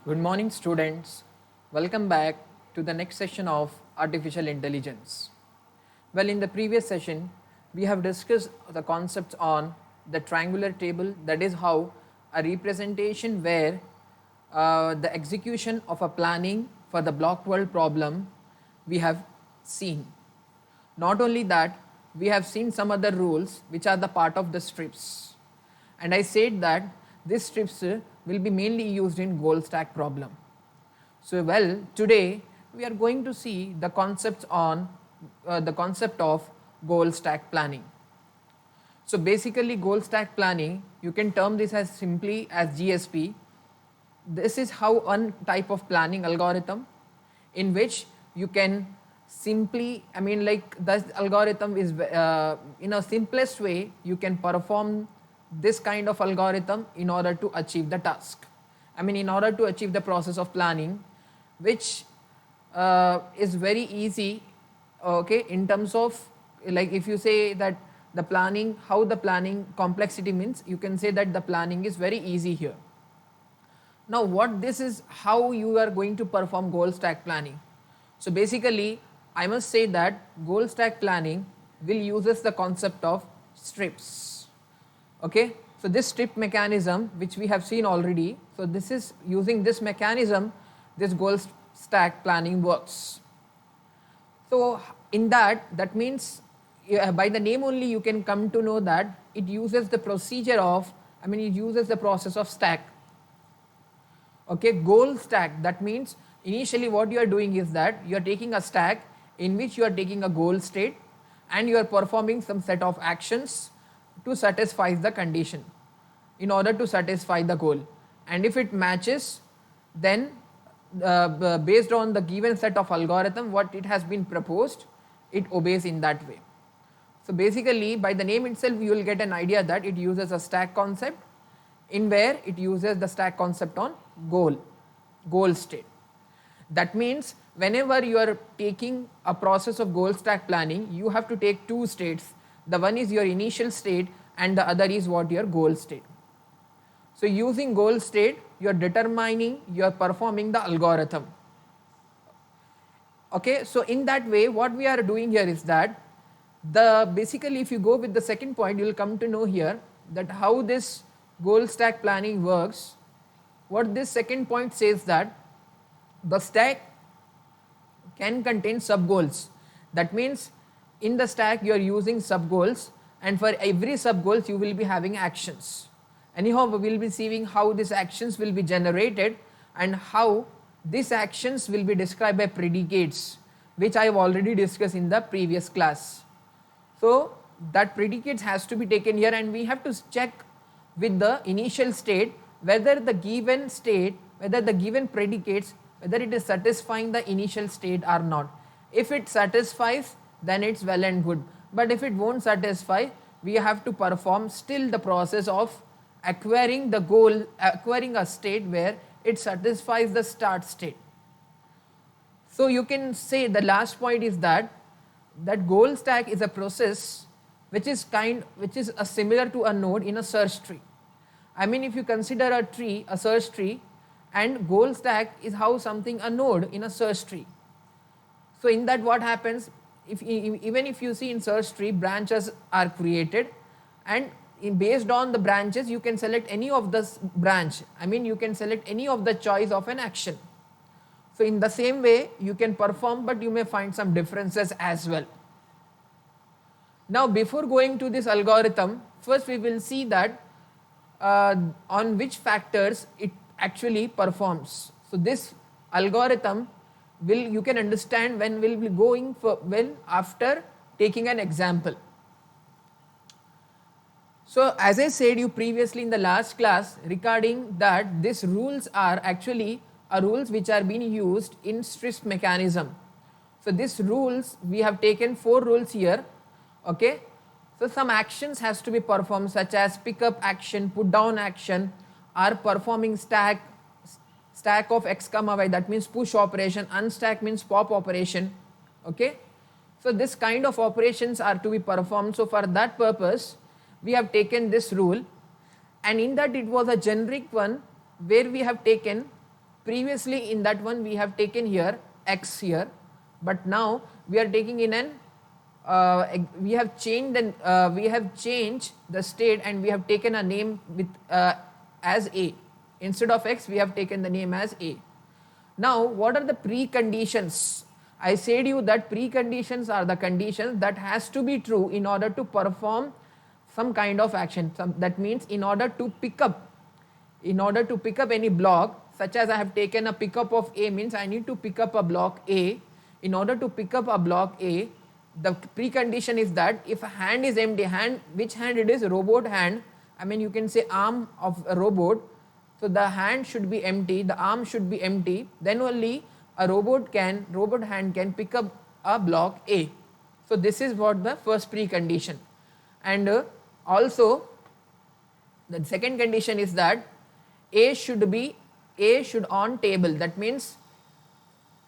Good morning, students. Welcome back to the next session of Artificial Intelligence. Well, in the previous session, we have discussed the concepts on the triangular table, that is, how a representation where the execution of a planning for the block world problem we have seen. Not only that, we have seen some other rules which are the part of the strips. And I said that these strips will be mainly used in goal stack problem. So well, today we are going to see the concepts on the concept of goal stack planning. So basically goal stack planning, you can term this as simply as GSP. This is how one type of planning algorithm in which you can simply, like the algorithm is in a simplest way, you can perform this kind of algorithm in order to achieve the task. In order to achieve the process of planning, which is very easy, okay, in terms of, like, if you say that the planning, how the planning complexity means, you can say that the planning is very easy here. Now what this is, how you are going to perform goal stack planning. So basically I must say that goal stack planning will uses the concept of strips. Okay, so this strip mechanism which we have seen already, so this is using this mechanism this goal stack planning works. So in that means by the name only you can come to know that it uses the procedure of, it uses the process of stack. Okay, goal stack, that means initially what you are doing is that you are taking a stack in which you are taking a goal state and you are performing some set of actions to satisfy the condition in order to satisfy the goal, and if it matches, then based on the given set of algorithm what it has been proposed, it obeys in that way. So basically by the name itself you will get an idea that it uses a stack concept, in where it uses the stack concept on goal state. That means whenever you are taking a process of goal stack planning, you have to take two states. The one is your initial state and the other is what your goal state. So using goal state, you are determining, you are performing the algorithm. Okay, so in that way what we are doing here is that basically if you go with the second point, you will come to know here that how this goal stack planning works. What this second point says that the stack can contain sub goals. That means in the stack you are using sub goals, and for every sub goals you will be having actions. Anyhow, we will be seeing how these actions will be generated and how these actions will be described by predicates, which I have already discussed in the previous class. So that predicates has to be taken here, and we have to check with the initial state whether the given state, whether the given predicates, whether it is satisfying the initial state or not. If it satisfies, then it's well and good, but if it won't satisfy, we have to perform still the process of acquiring the goal, acquiring a state where it satisfies the start state. So you can say the last point is that goal stack is a process which is similar to a node in a search tree. If you consider a tree, a search tree, and goal stack is how something a node in a search tree. So in that what happens, even if you see in search tree, branches are created, and based on the branches you can select any of this branch. You can select any of the choice of an action. So in the same way you can perform, but you may find some differences as well. Now before going to this algorithm, first we will see that on which factors it actually performs. So this algorithm you can understand when we'll be going for, when after taking an example. So as I said you previously in the last class regarding that these rules are actually rules which are being used in strips mechanism. So these rules, we have taken 4 rules here. Okay, so some actions has to be performed, such as pick up action, put down action, or performing stack of x comma y, that means push operation, unstack means pop operation. Okay, so this kind of operations are to be performed. So for that purpose we have taken this rule, and in that it was a generic one where we have taken previously in that one we have taken here x here, but now we are taking in an we have changed the state and we have taken a name with as a. Instead of x we have taken the name as a. Now what are the preconditions? I said you that preconditions are the conditions that has to be true in order to perform some kind of action. That means in order to pick up any block, such as I have taken a pickup of A, means I need to pick up a block A. In order to pick up a block A, the precondition is that if a hand is empty, which hand it is? Robot hand. I mean you can say arm of a robot. So the hand should be empty, the arm should be empty, then only a robot hand can pick up a block A. So this is what the first precondition. And also the second condition is that A should on table. That means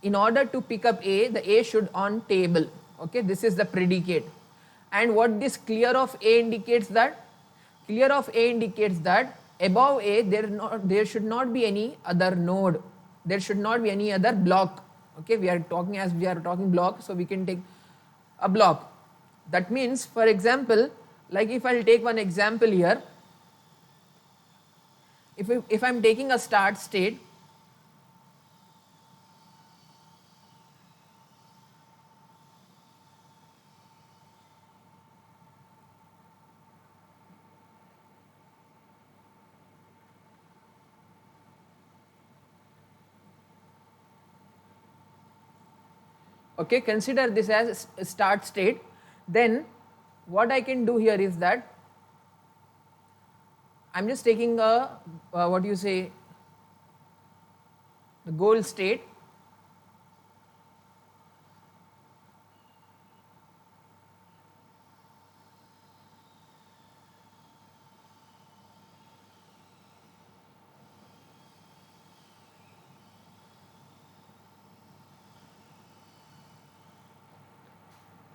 in order to pick up A, the A should on table. Okay, this is the predicate. And what this clear of A indicates that? Clear of A indicates that above A there should not be any other node. There should not be any other block. Okay, we are talking block, so we can take a block. That means, for example, like if I'll take one example here, if I'm taking a start state, okay, consider this as a start state, then what I can do here is that I'm just taking a the goal state.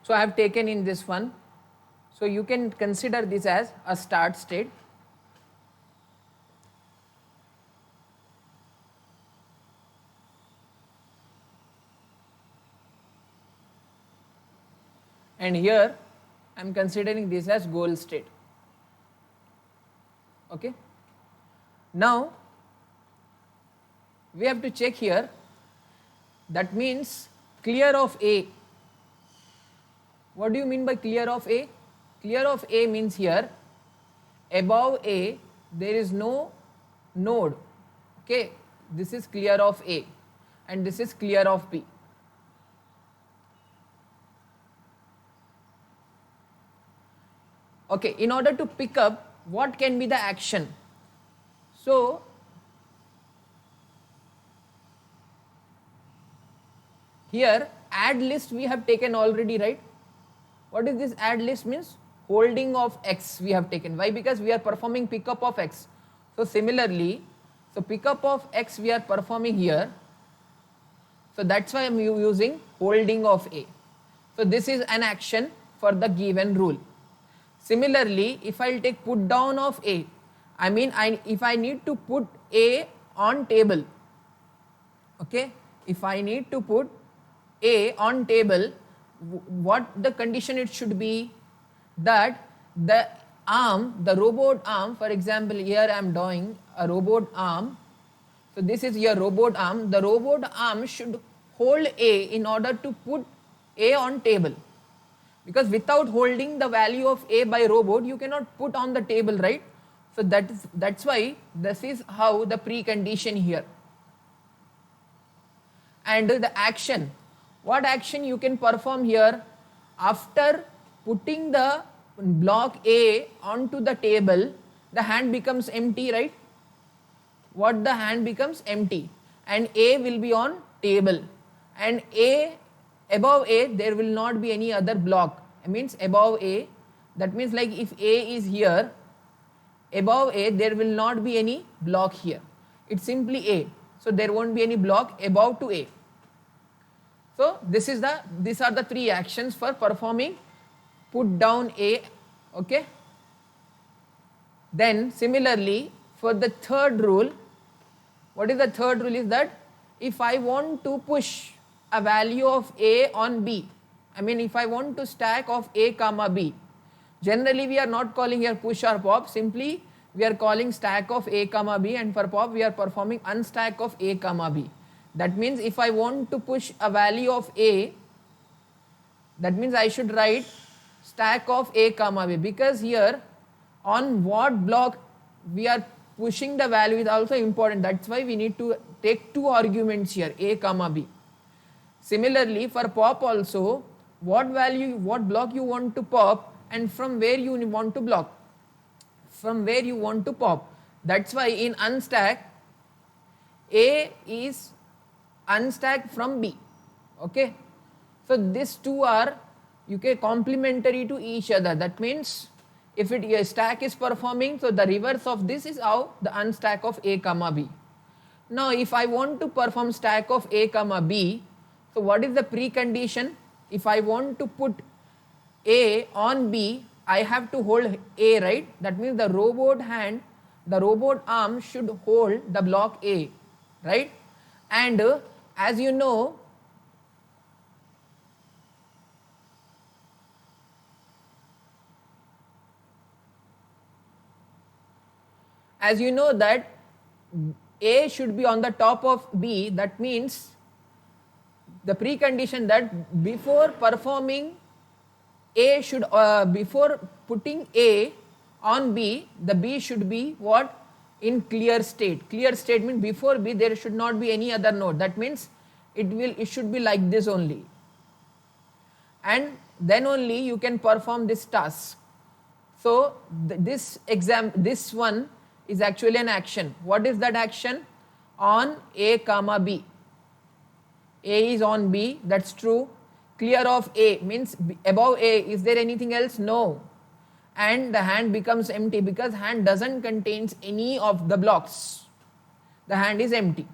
So I have taken in this one. So you can consider this as a start state. And here I am considering this as goal state. Okay. Now we have to check here. That means clear of A. What do you mean by clear of A? Clear of A means here above A there is no node. Okay, this is clear of A and this is clear of B. Okay, in order to pick up, what can be the action? So here add list we have taken already, right? What is this add list means? Holding of x we have taken. Why? Because we are performing pickup of x. So similarly, so pickup of x we are performing here. So that's why I am using holding of A. So this is an action for the given rule. Similarly, if I will take put down of A, I mean if I need to put A on table, okay, if I need to put A on table, what the condition it should be? That the arm, the robot arm, for example here I am drawing a robot arm. So this is your robot arm. The robot arm should hold A in order to put A on table. Because without holding the value of A by robot, you cannot put on the table, right? So that's why this is how the precondition here. And the action. What action you can perform here? After putting the block A onto the table, the hand becomes empty, right? What the hand becomes empty and A will be on table, and A above A there will not be any other block. It means above A, that means like if A is here, above A there will not be any block here. It's simply A. So there won't be any block above to A. So these are the three actions for performing put down A. Okay. Then similarly for the third rule, What is the third rule is that if I want to push a value of A on B, I mean if I want to stack of A comma B, generally we are not calling here push or pop, simply we are calling stack of A comma B, and for pop we are performing unstack of A comma B. That means if I want to push a value of A, that means I should write stack of A comma B, because here on what block we are pushing the value is also important. That's why we need to take two arguments here, A comma B. Similarly for pop also, what value, what block you want to pop and from where you want to block, from where you want to pop. That's why in unstack, A is unstacked from B. Okay, so these two are complementary to each other. That means if a stack is performing, so the reverse of this is how the unstack of A comma B. Now if I want to perform stack of A comma B, so what is the precondition? If I want to put A on B, I have to hold A, right? That means the robot hand, the robot arm should hold the block A, right? And as you know, that A should be on the top of B. That means the precondition that before performing A should, before putting A on B, the B should be what? In clear state. Clear state means before B there should not be any other node. That means it should be like this only, and then only you can perform this task. So this one is actually an action. What is that action? On A comma B. A is on B, that's true. Clear of A means above A, is there anything else? No. And the hand becomes empty because hand doesn't contains any of the blocks. The hand is empty.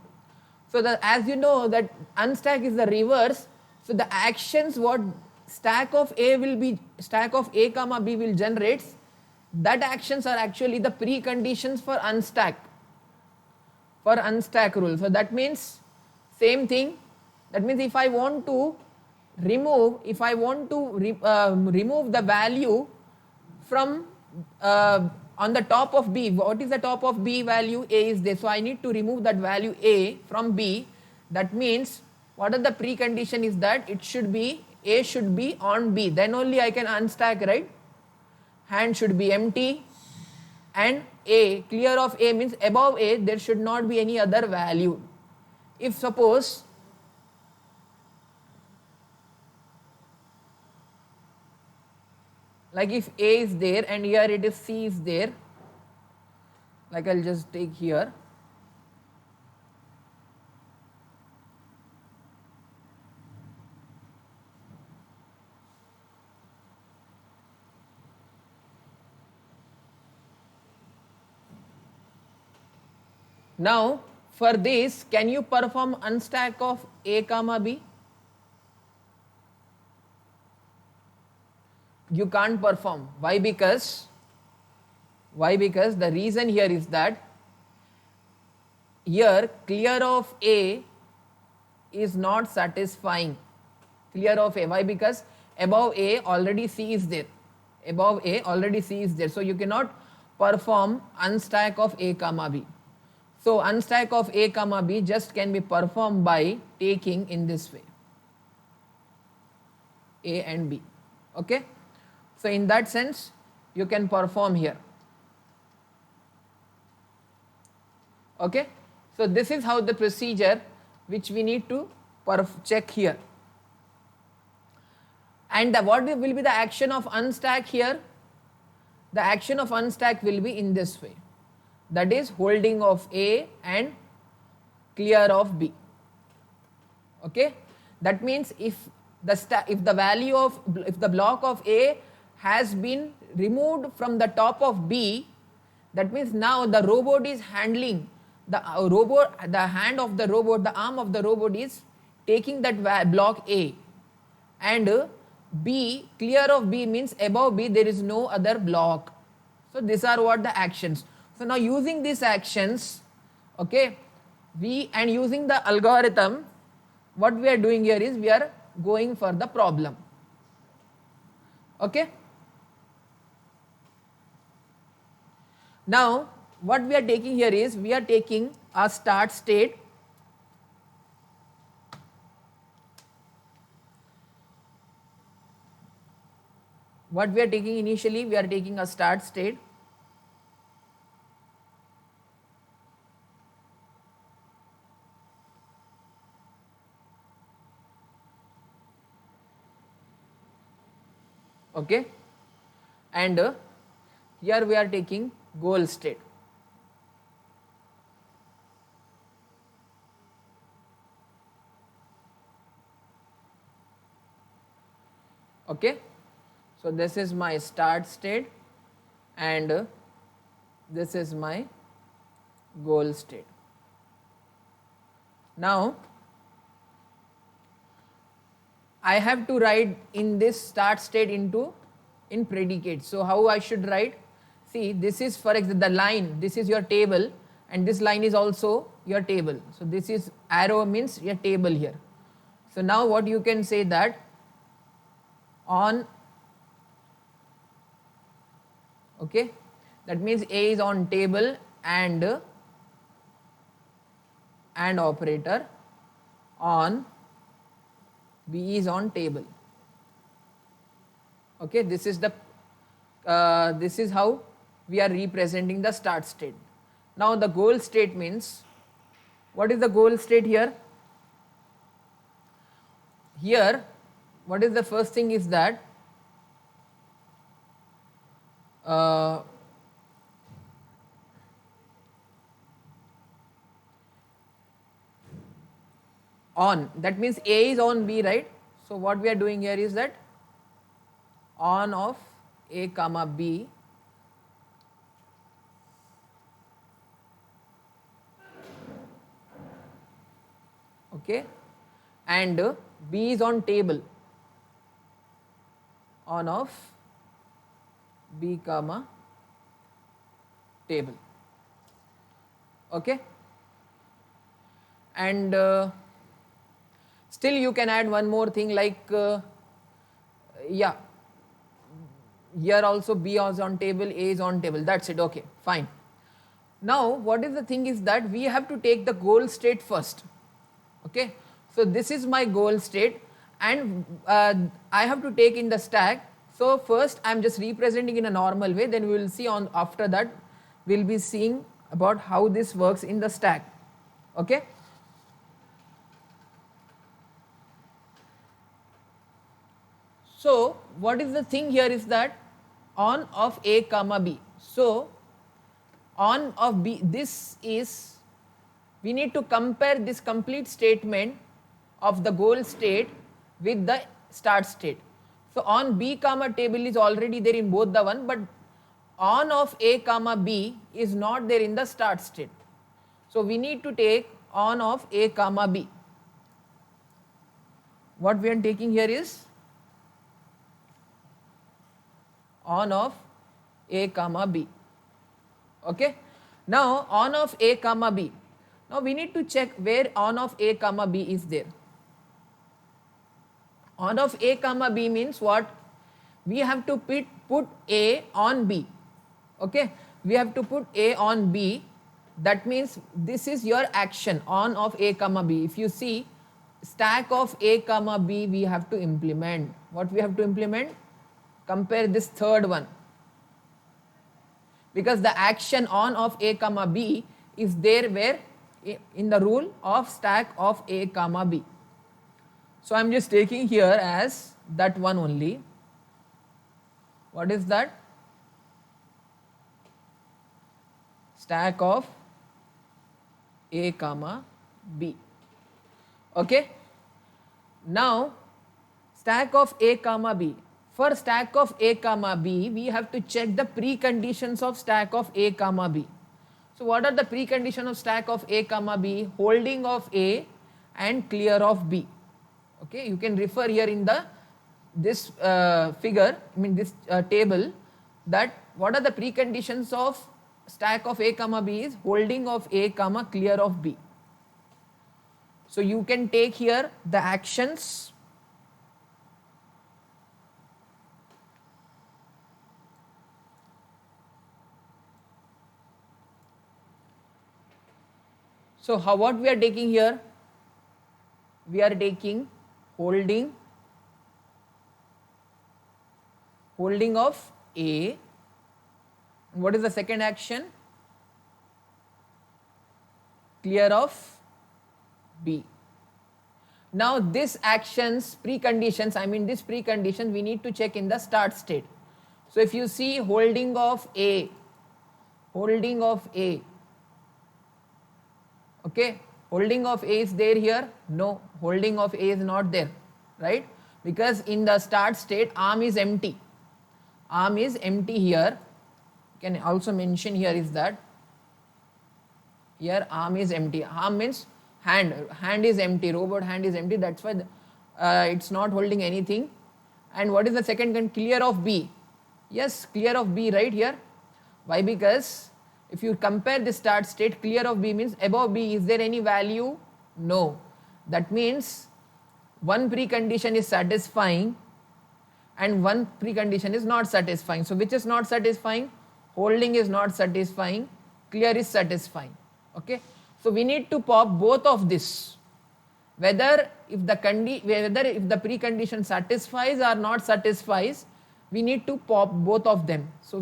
So as you know that unstack is the reverse. So the actions what stack of A will be, stack of A comma B will generate, that actions are actually the preconditions for unstack rule. So that means same thing. That means if I want to remove, remove the value from on the top of B, what is the top of B value? A is there. So I need to remove that value A from B. That means what are the precondition is that it should be, A should be on B. Then only I can unstack, right? Hand should be empty, and A, clear of A means above A there should not be any other value. If suppose like if A is there and here it is C is there, like I'll just take here. Now for this, can you perform unstack of A comma B? You can't perform. Why? Because the reason here is that here clear of A is not satisfying. Clear of A. Why? Because above A already C is there. Above A already C is there. So you cannot perform unstack of A comma B. So unstack of A comma B just can be performed by taking in this way, A and B. Okay. So in that sense you can perform here. Okay. So this is how the procedure which we need to check here. And what will be the action of unstack here? The action of unstack will be in this way. That is holding of A and clear of B. Okay. That means if the value of, if the block of A has been removed from the top of B, that means now the robot is handling, the hand of the robot, the arm of the robot is taking that block A, and B, clear of B means above B there is no other block. So these are what the actions. So now using these actions, okay, and using the algorithm, what we are doing here is we are going for the problem. Okay. Now what we are taking here is we are taking a start state, what we are taking initially, we are taking a start state, okay, and here we are taking goal state. Okay, so this is my start state and this is my goal state. Now I have to write in this start state in predicate. So how I should write? See, this is for example the line, this is your table and this line is also your table. So this is arrow means your table here. So now what you can say that on, okay, that means A is on table and operator on B is on table. Okay, this is the this is how we are representing the start state. Now the goal state means, what is the goal state here? Here what is the first thing is that on, that means A is on B, right? So what we are doing here is that on of A comma B okay, and B is on table, on of B comma table, okay, and still you can add one more thing like yeah, here also B is on table, A is on table, that's it, okay, fine. Now what is the thing is that we have to take the goal state first, okay. So this is my goal state and I have to take in the stack. So first I am just representing in a normal way, then we will see on after that we will be seeing about how this works in the stack, okay. So what is the thing here is that on of A comma B. So on of B, this is, we need to compare this complete statement of the goal state with the start state. So on B comma table is already there in both the one, but on of A comma B is not there in the start state. So we need to take on of A comma B. What we are taking here is on of A comma B, okay. Now on of A comma B, now we need to check where on of A comma B is there. On of A comma B means what? We have to put A on B, okay. We have to put A on B, that means this is your action on of A comma B. If you see stack of A comma B, we have to implement. What we have to implement? Compare this third one, because the action on of A comma B is there where in the rule of stack of A comma B. So I am just taking here as that one only. What is that? Stack of A comma B, okay. Now stack of A comma B. For stack of A comma B, we have to check the preconditions of stack of A comma B. So what are the preconditions of stack of A comma B? Holding of A and clear of B. Okay, you can refer here in the this figure, I mean this table, that what are the preconditions of stack of A comma B is holding of A comma clear of B. So you can take here the actions. So what we are taking here? We are taking holding of A. What is the second action? Clear of B. Now this actions preconditions, I mean this precondition we need to check in the start state. So if you see holding of A, okay, holding of A is there here? No, holding of A is not there, right? Because in the start state arm is empty. Arm is empty here. You can also mention here is that here arm is empty. Arm means hand is empty, robot hand is empty, that's why it's not holding anything. And what is the second? Clear of B. Yes, clear of B right here. Why? Because if you compare the start state, clear of B means above B, is there any value? No. That means one precondition is satisfying and one precondition is not satisfying. So which is not satisfying? Holding is not satisfying, clear is satisfying. Okay. So we need to pop both of this. Whether if the precondition satisfies or not satisfies, we need to pop both of them. So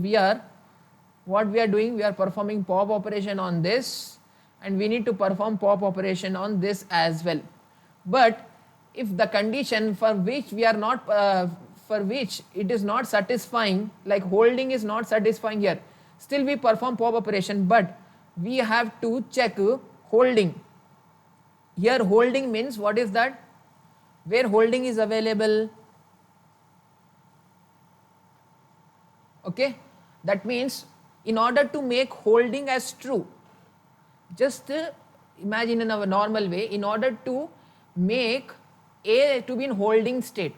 what we are doing, we are performing pop operation on this, and we need to perform pop operation on this as well. But if the condition for which we are not for which it is not satisfying, like holding is not satisfying here, still we perform pop operation, but we have to check holding. Here holding means what is that? Where holding is available? Okay, that means in order to make holding as true, just imagine in a normal way, in order to make A to be in holding state,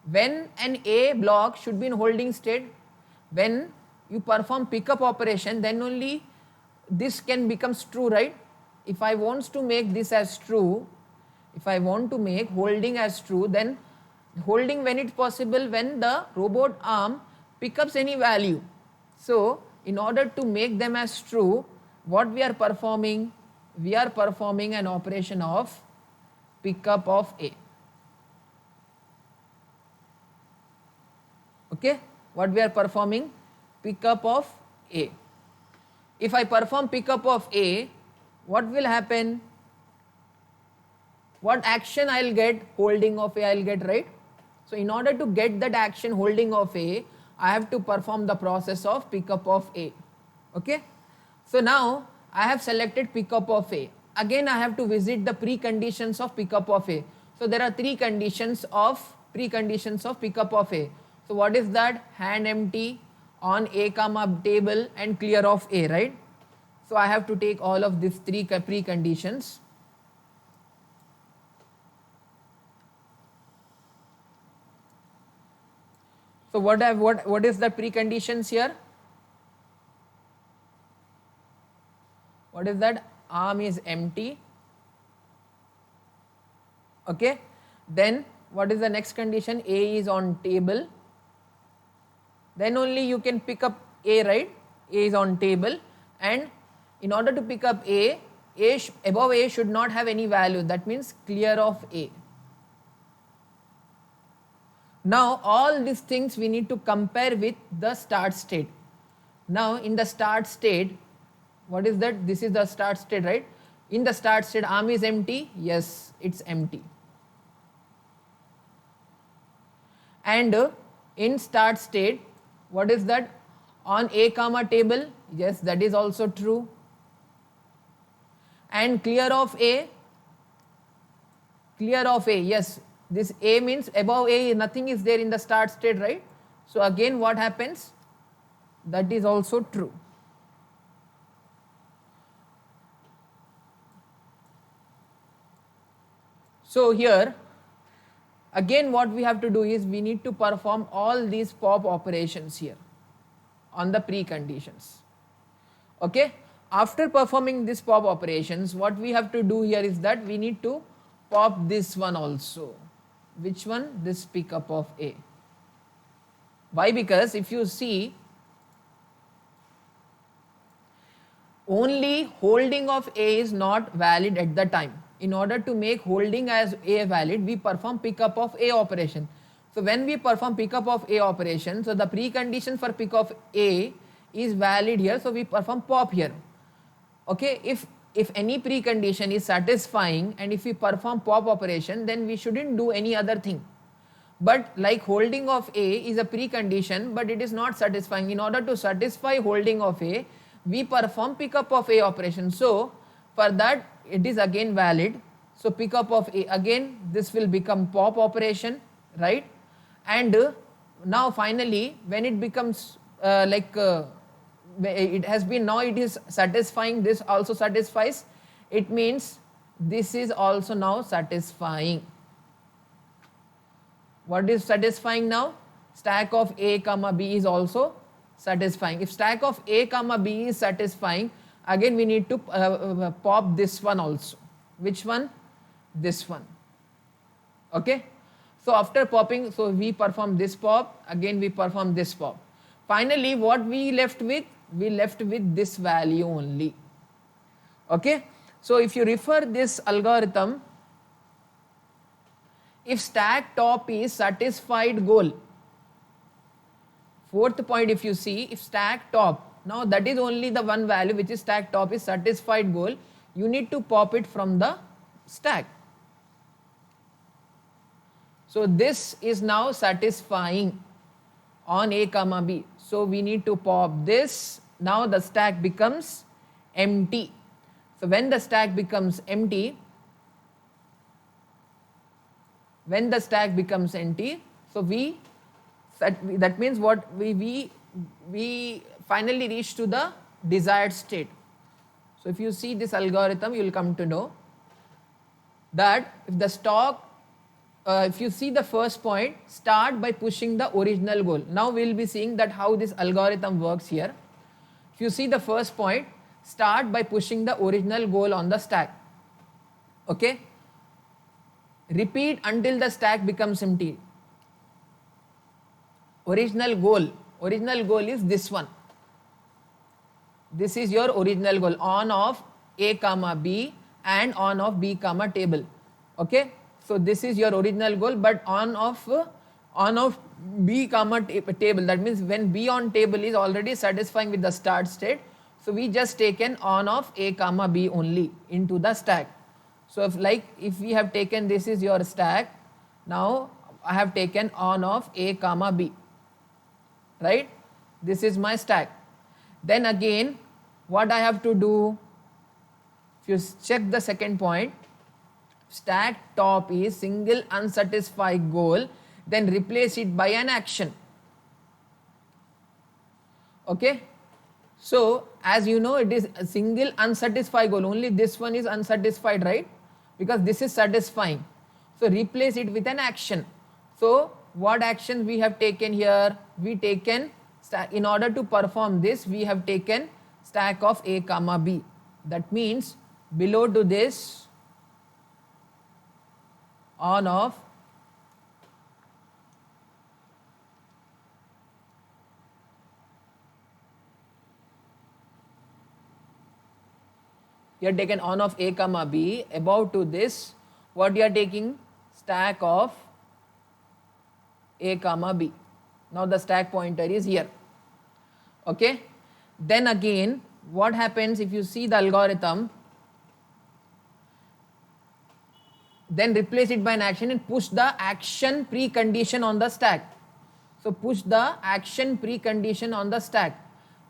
when an A block should be in holding state, when you perform pickup operation, then only this can become true, right? If I want to make this as true, if I want to make holding as true, then holding when it's possible, when the robot arm picks up any value. So in order to make them as true, what we are performing? We are performing an operation of pickup of A. Okay, what we are performing? Pickup of A. If I perform pickup of A, what will happen? What action I will get? Holding of A I will get, right? So in order to get that action holding of A, I have to perform the process of pickup of A. Okay. So now I have selected pickup of A. Again I have to visit the preconditions of pickup of A. So there are three preconditions of pickup of A. So what is that? Hand empty, on A comma table, and clear of A, right? So I have to take all of these three preconditions. So what is the preconditions here? What is that? Arm is empty. Okay. Then what is the next condition? A is on table. Then only you can pick up A, right? A is on table, and in order to pick up A above A should not have any value. That means clear of A. Now all these things we need to compare with the start state. Now in the start state, what is that? This is the start state, right? In the start state, arm is empty. Yes, it's empty. And in start state, what is that? On A comma table. Yes, that is also true. And clear of A. Clear of A. Yes, this A means above A nothing is there in the start state, right? So again what happens? That is also true. So here again what we have to do is we need to perform all these pop operations here on the preconditions. Okay. After performing these pop operations, what we have to do here is that we need to pop this one also. Which one? This pickup of A. Why? Because if you see, only holding of A is not valid at the time. In order to make holding as A valid, we perform pickup of A operation. So when we perform pickup of A operation, so the precondition for pick of A is valid here, so we perform pop here. Okay, if any precondition is satisfying and if we perform pop operation, then we shouldn't do any other thing. But like holding of A is a precondition, but it is not satisfying. In order to satisfy holding of A, we perform pickup of A operation. So for that it is again valid. So pickup of A, again this will become pop operation, right? And now finally when it becomes it has been, now it is satisfying, this also satisfies, it means this is also now satisfying. What is satisfying now? Stack of A comma B is also satisfying. If stack of A comma B is satisfying, again we need to pop this one also. Which one? This one. Okay. So after popping, so we perform this pop, again we perform this pop. Finally what we left with? We left with this value only. Okay. So if you refer this algorithm, if stack top is satisfied goal, fourth point, if you see, if stack top, now that is only the one value which is stack top is satisfied goal, you need to pop it from the stack. So this is now satisfying on A comma B. So we need to pop this. Now the stack becomes empty. So when the stack becomes empty, so that means what, we finally reach to the desired state. So if you see this algorithm, you will come to know that if the stock, if you see the first point, start by pushing the original goal. Now we will be seeing that how this algorithm works here. If you see the first point, start by pushing the original goal on the stack. Okay. Repeat until the stack becomes empty. Original goal is this one. This is your original goal, on of A comma B and on of B comma table. Okay. So this is your original goal, but on of B comma table, that means when B on table is already satisfying with the start state, so we just taken on of A comma B only into the stack. So if we have taken, this is your stack, now I have taken on of A comma B, right? This is my stack. Then again what I have to do, if you check the second point, stack top is single unsatisfied goal, then replace it by an action. Okay. So as you know, it is a single unsatisfied goal, only this one is unsatisfied, right? Because this is satisfying. So replace it with an action. So what action we have taken here? We taken, in order to perform this, we have taken stack of A comma B. That means below to this, on of you are taken on of A comma B, above to this, what you are taking? Stack of A comma B. Now the stack pointer is here. Okay. Then again what happens, if you see the algorithm, then replace it by an action and push the action precondition on the stack. So push the action precondition on the stack.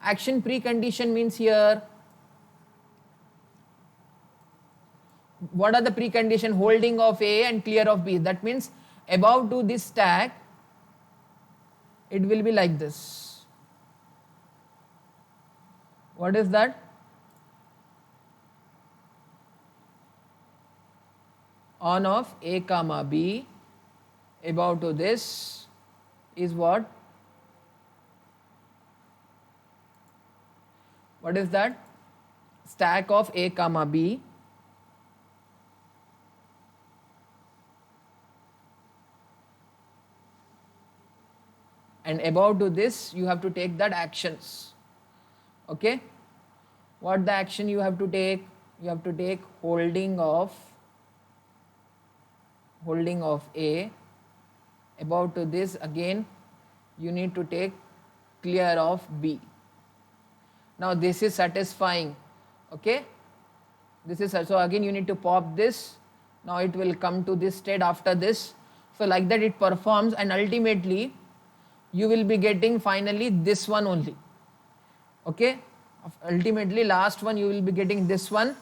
Action precondition means here, what are the precondition? Holding of A and clear of B. That means above to this stack, it will be like this. What is that? On of A comma B, above to this is what? What is that? Stack of A comma B. and above to this you have to take that actions. Okay, what the action you have to take? You have to take holding of A. Above to this again you need to take clear of B. Now this is satisfying. Okay, this is so again you need to pop this. Now it will come to this state after this. So like that it performs, and ultimately you will be getting finally this one only. Okay, ultimately last one you will be getting this one.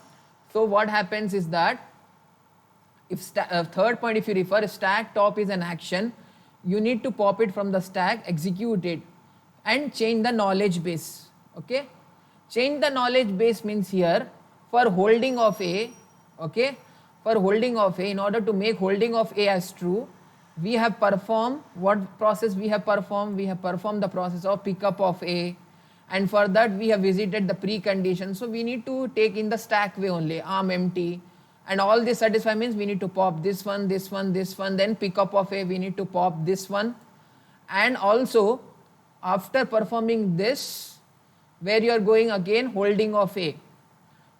So what happens is that if third point, if you refer, stack top is an action, you need to pop it from the stack, execute it and change the knowledge base. Okay, change the knowledge base means here for holding of A. Okay, for holding of A, in order to make holding of A as true, we have performed what process we have performed? We have performed the process of pickup of A, and for that we have visited the precondition. So we need to take in the stack way only, arm empty, and all this satisfy means we need to pop this one, this one, this one, then pickup of A we need to pop this one. And also after performing this, where you are going again, holding of A.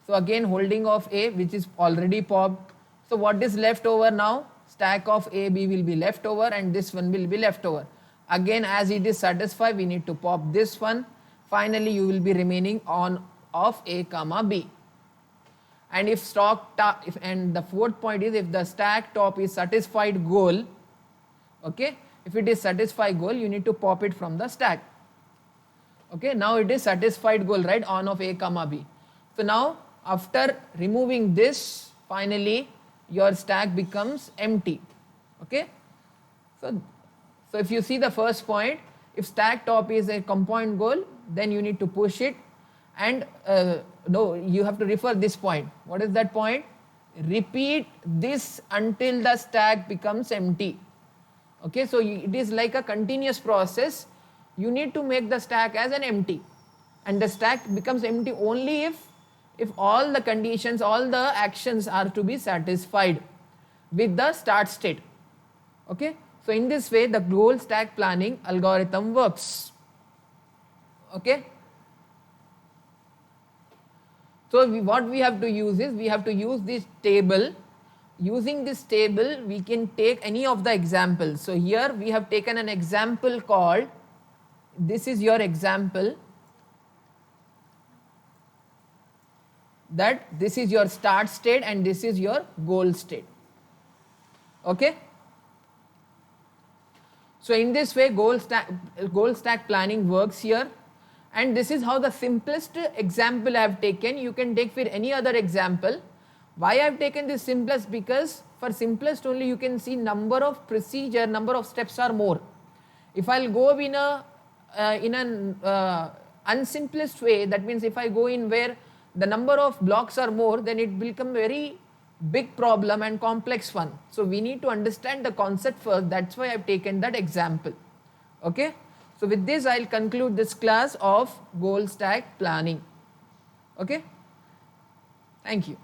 So again holding of A, which is already popped. So what is left over now? Stack of A, B will be left over, and this one will be left over. Again, as it is satisfied, we need to pop this one. Finally you will be remaining on of A comma B. And if stock top, and the fourth point is, if the stack top is satisfied goal, okay, if it is satisfied goal, you need to pop it from the stack. Okay, now it is satisfied goal, right, on of A comma B. So now after removing this, finally your stack becomes empty. Okay, so if you see the first point, if stack top is a compound goal, then you need to push it, and no, you have to refer this point. What is that point? Repeat this until the stack becomes empty. Okay, so it is like a continuous process. You need to make the stack as an empty, and the stack becomes empty only if all the conditions, all the actions are to be satisfied with the start state. Okay, so in this way the goal stack planning algorithm works. Okay, so what we have to use is, we have to use this table. Using this table we can take any of the examples. So here we have taken an example called, this is your example, that this is your start state and this is your goal state. Okay, so in this way goal stack planning works here, and this is how the simplest example I have taken. You can take for any other example. Why I have taken this simplest? Because for simplest only you can see number of procedure, number of steps are more. If I'll go in an unsimplest way, that means if I go in where the number of blocks are more, then it will become very big problem and complex one. So we need to understand the concept first. That's why I've taken that example. Okay, so with this I'll conclude this class of goal stack planning. Okay, thank you.